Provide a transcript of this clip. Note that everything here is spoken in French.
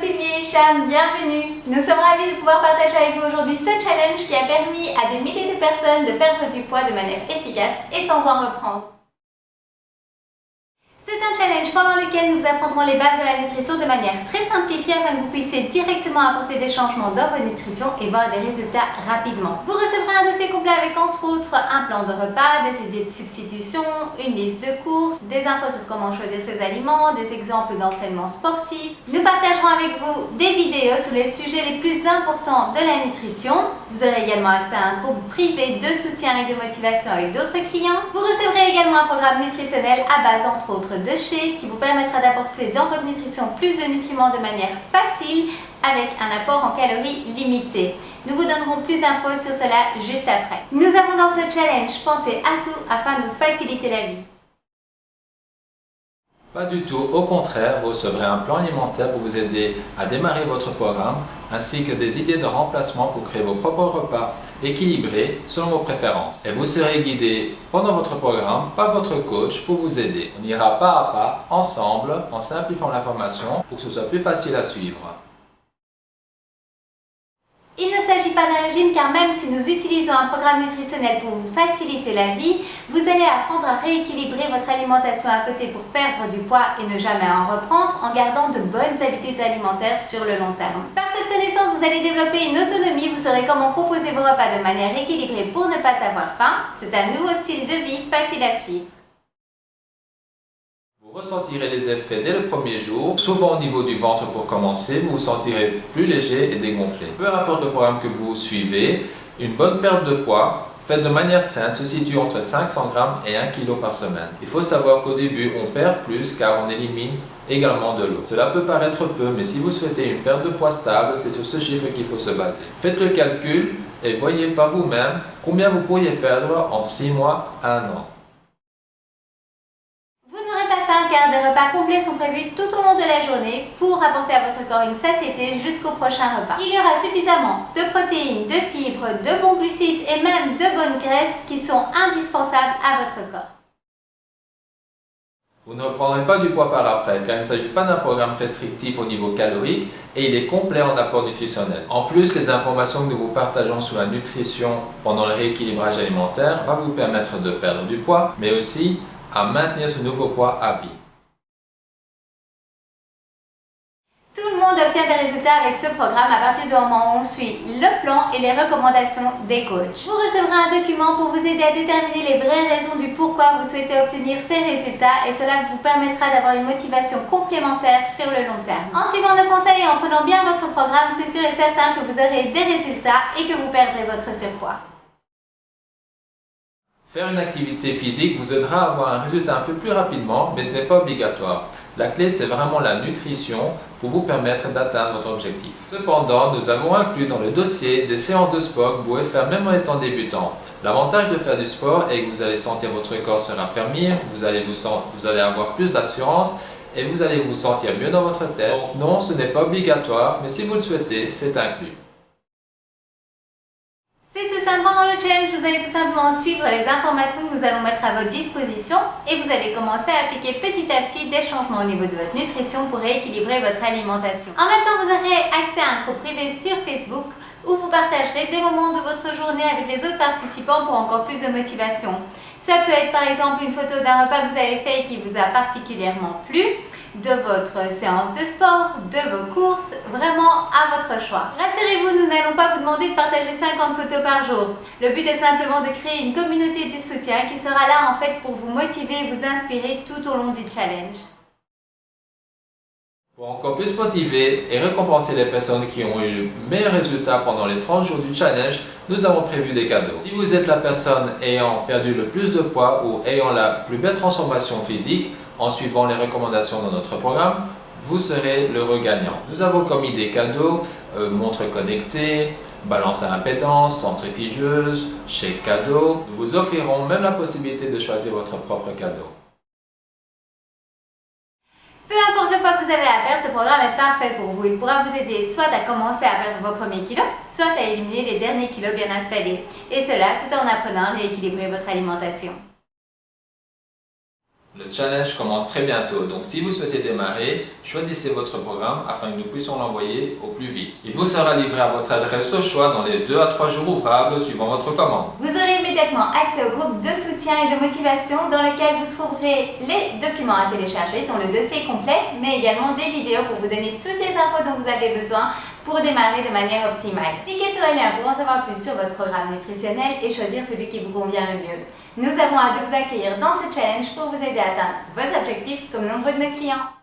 Sylvie et Cham, bienvenue! Nous sommes ravis de pouvoir partager avec vous aujourd'hui ce challenge qui a permis à des milliers de personnes de perdre du poids de manière efficace et sans en reprendre. C'est un challenge pendant lequel nous vous apprendrons les bases de la nutrition de manière très simplifiée afin que vous puissiez directement apporter des changements dans votre nutrition et voir des résultats rapidement. Vous recevrez un dossier complet avec entre autres un plan de repas, des idées de substitution, une liste de courses, des infos sur comment choisir ses aliments, des exemples d'entraînement sportif. Nous partagerons avec vous des vidéos sur les sujets les plus importants de la nutrition. Vous aurez également accès à un groupe privé de soutien et de motivation avec d'autres clients. Vous recevrez également un programme nutritionnel à base entre autres de shake qui vous permettra d'apporter dans votre nutrition plus de nutriments de manière facile avec un apport en calories limité. Nous vous donnerons plus d'infos sur cela juste après. Nous avons dans ce challenge pensé à tout afin de vous faciliter la vie. Pas du tout, au contraire, vous recevrez un plan alimentaire pour vous aider à démarrer votre programme, ainsi que des idées de remplacement pour créer vos propres repas équilibrés selon vos préférences. Et vous serez guidé pendant votre programme par votre coach pour vous aider. On ira pas à pas, ensemble, en simplifiant l'information pour que ce soit plus facile à suivre. Il ne s'agit pas d'un régime car même si nous utilisons un programme nutritionnel pour vous faciliter la vie, vous allez apprendre à rééquilibrer votre alimentation à côté pour perdre du poids et ne jamais en reprendre en gardant de bonnes habitudes alimentaires sur le long terme. Par cette connaissance, vous allez développer une autonomie, vous saurez comment composer vos repas de manière équilibrée pour ne pas avoir faim. C'est un nouveau style de vie facile à suivre. Vous ressentirez les effets dès le premier jour, souvent au niveau du ventre pour commencer, vous vous sentirez plus léger et dégonflé. Peu importe le programme que vous suivez, une bonne perte de poids, faite de manière saine, se situe entre 500 g et 1 kg par semaine. Il faut savoir qu'au début, on perd plus car on élimine également de l'eau. Cela peut paraître peu, mais si vous souhaitez une perte de poids stable, c'est sur ce chiffre qu'il faut se baser. Faites le calcul et voyez par vous-même combien vous pourriez perdre en 6 mois à 1 an. Car des repas complets sont prévus tout au long de la journée pour apporter à votre corps une satiété jusqu'au prochain repas. Il y aura suffisamment de protéines, de fibres, de bons glucides et même de bonnes graisses qui sont indispensables à votre corps. Vous ne reprendrez pas du poids par après car il ne s'agit pas d'un programme restrictif au niveau calorique et il est complet en apport nutritionnel. En plus, les informations que nous vous partageons sur la nutrition pendant le rééquilibrage alimentaire vont vous permettre de perdre du poids mais aussi à maintenir ce nouveau poids à vie. Tout le monde obtient des résultats avec ce programme à partir du moment où on suit le plan et les recommandations des coachs. Vous recevrez un document pour vous aider à déterminer les vraies raisons du pourquoi vous souhaitez obtenir ces résultats et cela vous permettra d'avoir une motivation complémentaire sur le long terme. En suivant nos conseils et en prenant bien votre programme, c'est sûr et certain que vous aurez des résultats et que vous perdrez votre surpoids. Faire une activité physique vous aidera à avoir un résultat un peu plus rapidement, mais ce n'est pas obligatoire. La clé, c'est vraiment la nutrition pour vous permettre d'atteindre votre objectif. Cependant, nous avons inclus dans le dossier des séances de sport que vous pouvez faire même en étant débutant. L'avantage de faire du sport est que vous allez sentir votre corps se raffermir, vous allez avoir plus d'assurance et vous allez vous sentir mieux dans votre tête. Donc non, ce n'est pas obligatoire, mais si vous le souhaitez, c'est inclus. Pendant le challenge, vous allez tout simplement suivre les informations que nous allons mettre à votre disposition et vous allez commencer à appliquer petit à petit des changements au niveau de votre nutrition pour rééquilibrer votre alimentation. En même temps, vous aurez accès à un groupe privé sur Facebook où vous partagerez des moments de votre journée avec les autres participants pour encore plus de motivation. Ça peut être par exemple une photo d'un repas que vous avez fait et qui vous a particulièrement plu, de votre séance de sport, de vos courses, vraiment à votre choix. Rassurez-vous, nous n'allons pas vous demander de partager 50 photos par jour. Le but est simplement de créer une communauté du soutien qui sera là en fait pour vous motiver et vous inspirer tout au long du challenge. Pour encore plus motiver et récompenser les personnes qui ont eu le meilleur résultat pendant les 30 jours du challenge, nous avons prévu des cadeaux. Si vous êtes la personne ayant perdu le plus de poids ou ayant la plus belle transformation physique, en suivant les recommandations dans notre programme, vous serez l'heureux gagnant. Nous avons commis des cadeaux, montres connectées, balance à impédance, centrifugeuse, chèque cadeau. Nous vous offrirons même la possibilité de choisir votre propre cadeau. Peu importe le poids que vous avez à perdre, ce programme est parfait pour vous. Il pourra vous aider soit à commencer à perdre vos premiers kilos, soit à éliminer les derniers kilos bien installés. Et cela tout en apprenant à rééquilibrer votre alimentation. Le challenge commence très bientôt, donc si vous souhaitez démarrer, choisissez votre programme afin que nous puissions l'envoyer au plus vite. Il vous sera livré à votre adresse au choix dans les 2 à 3 jours ouvrables suivant votre commande. Vous aurez immédiatement accès au groupe de soutien et de motivation dans lequel vous trouverez les documents à télécharger, dont le dossier complet, mais également des vidéos pour vous donner toutes les infos dont vous avez besoin pour démarrer de manière optimale. Cliquez sur le lien pour en savoir plus sur votre programme nutritionnel et choisir celui qui vous convient le mieux. Nous avons hâte de vous accueillir dans ce challenge pour vous aider à atteindre vos objectifs comme nombreux de nos clients.